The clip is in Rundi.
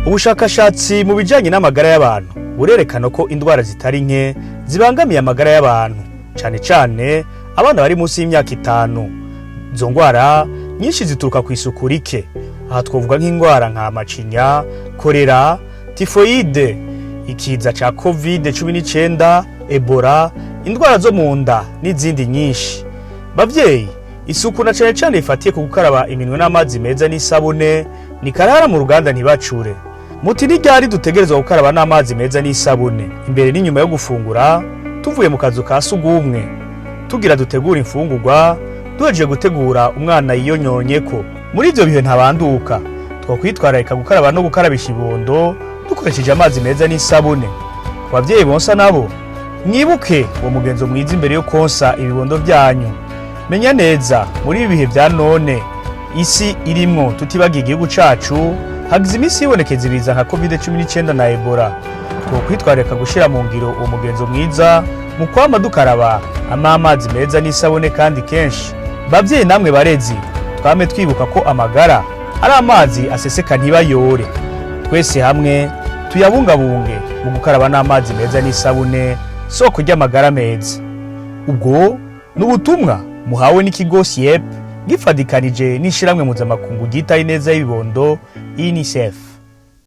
Ubushakashatsi mu bijanye n'amagara y'abantu burerekana ko indwara zitari nke zibangamiye amagara y'abantu, cane cane abana bari munsi y'imyaka 5. Izo ndwara nyinshi zituruka ku isuku rike. Aha twovuga nk'indwara nka macinya, kolera, tifoide, ikiza ca COVID-19, Ebola, indwara zo mu nda n'izindi nyinshi. Bavyeyi, isuku na cane cane ifatiye ku gukaraba iminwe n'amazi meza n'isabune ni karahara mu ruganda ntibacure. Muti ni ryari dutegerezwa gukaraba n'amazi meza n'isabune imbere n'inyuma yo gufungura, tuvuye mu kazu ka sugumwe, tugira dutegura imfungurwa, duhejeje gutegura umwana yiyonyonyeko. Muri ivyo bihe ntabanduka twokwitwararika gukaraba no gukarabisha ibondo dukoresheje amazi meza n'isabune. Ku bavyeyi bonsa nabo, mwibuke uwo mugenzo mwiza imbere yo konsa ibibondo vyanyu. Menya neza muri ibi bihe vya none isi irimwo tutibagiye igihugu cacu, hagize imisi ibonekeza ibiza nka COVID-19 na Ebola. Twokwitwararika gushira mu ngiro uwo mugenzo mwiza mu kwama dukaraba amazi meza n'isabune kandi kenshi. Bavyeyi namwe barezi, twame twibuka ko amagara ari amazi aseseka ntibayore. Twese hamwe tuyabungabunge mu gukaraba n'amazi meza n'isabune, soko ry'amagara meza. Ubwo n'ubutumwa muhawe n'ikigo SIEP gifadikanije n'ishiramwe mpuzamakungu ryitaye neza y'ibibondo UNICEF.